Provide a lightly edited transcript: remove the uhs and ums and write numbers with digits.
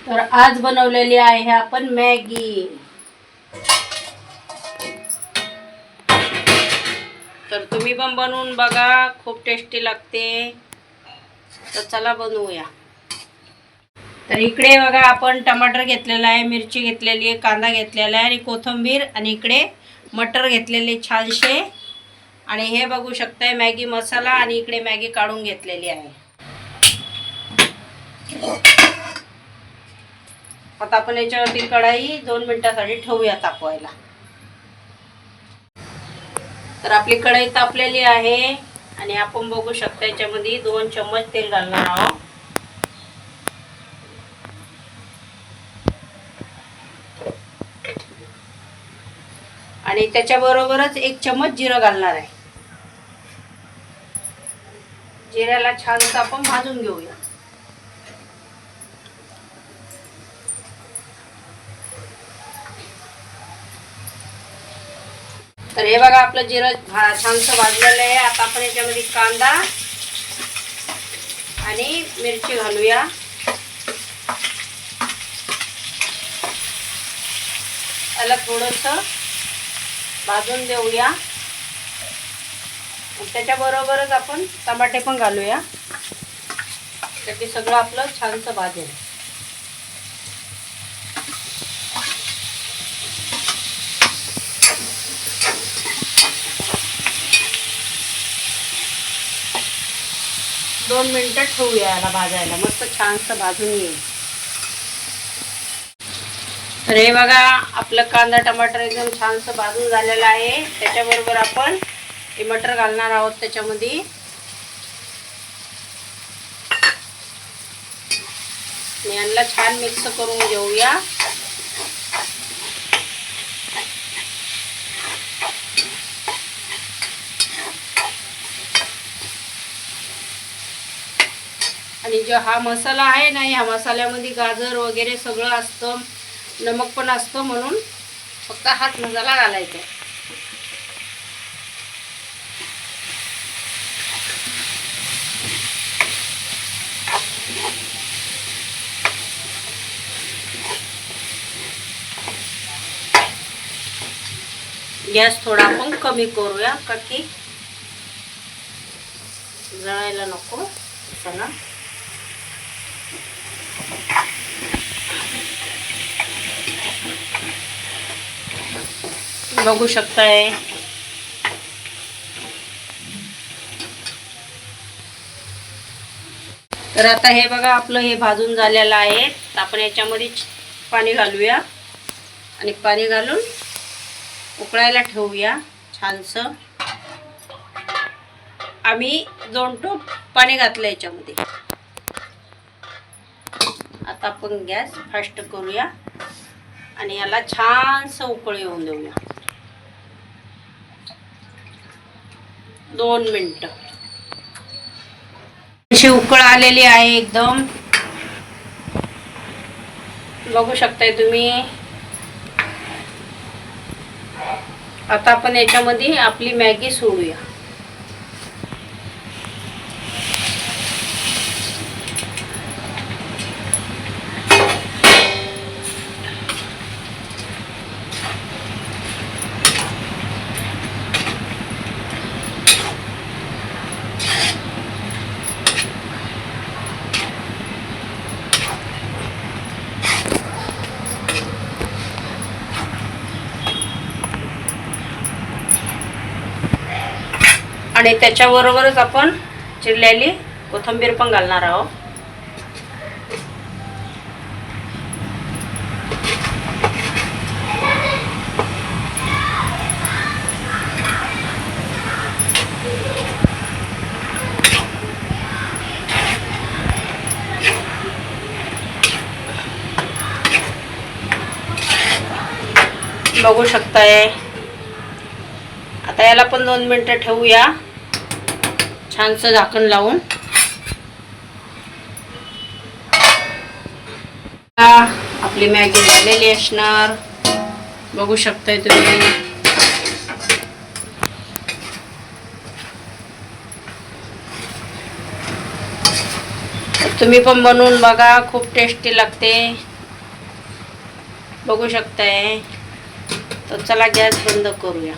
तर आज बनवलेली आहे आपण मॅगी। तर तुम्ही पण बनवून बघा, खूप टेस्टी लागते। तर चला बनवूया। तर इकडे बघा आपण टमाटर घेतलेला आहे, मिरची घेतलेली आहे, कांदा घेतलेला आहे आणि कोथिंबीर, आणि इकडे मटर घेतलेले छानशे, आणि हे बघू शकताय मॅगी मसाला, आणि इकडे मॅगी काढून घेतलेली आहे। आता आपण याच्यावरती कढाई 2 मिनिटांसाठी ठेवूया तापवायला। तर आपली कढाई तापलेली आहे आणि आपण बघू शकता याच्यामध्ये 2 चम्मच तेल घालणार आहोत। आणि त्याच्याबरोबरच 1 चम्मच जिरं घालणार आहे। जिऱ्याला छानसं आपण भाजून घेऊया। तर हे बघा आपलं जिरं छानसं भाजलेलं आहे। आता आपण याच्यामध्ये कांदा आणि मिरची घालूया। त्याला थोडंसं भाजून देऊया। त्याच्याबरोबरच आपण टमाटे पण घालूया, त्याची सगळं आपलं छानसं भाजेल। दोन मिनिटं ठेवूया याला भाजायला, मस्त छानसं भाजून येईल। तर हे बघा आपलं कांदा टमाटर एकदम छानसं भाजून झालेलं आहे। त्याच्याबरोबर आपण हे मटर घालणार आहोत त्याच्यामध्ये। यांना छान मिक्स करून घेऊया। आणि जो हा मसाला आहे ना, ह्या मसाल्यामध्ये गाजर वगैरे सगळं असतं, नमक पण असतं, म्हणून फक्त हाच मसाला घालायचा। गॅस थोडा आपण कमी करूया, का की जळायला नको। चला बघू शकताय तर आता हे बघा आपलं हे भाजून झालेलं आहे। तर आपण याच्यामध्ये पाणी घालूया आणि पाणी घालून उकळायला ठेवूया छानसं। आम्ही 2 टोप पाणी घातलं याच्यामध्ये। आता आपण गॅस फास्ट करूया आणि याला छानसं उकळी येऊन देऊया। 2 मिनिटं अशी उकळ आलेली आहे एकदम, बघू शकताय तुम्ही। आता आपण याच्यामध्ये आपली मॅगी सोडूया। आणि त्याच्याबरोबरच आपण चिरलेली कोथिंबीर पण घालणार आहोत। बघू शकताय आता याला पण 2 मिनिटं ठेवूया छानसं झाकण लावून। आपली मॅगी झालेली असणार, बघू शकताय तुम्ही। तुम्ही पण बनवून बघा, खूप टेस्टी लागते। बघू शकताय. तर चला गॅस बंद करूया.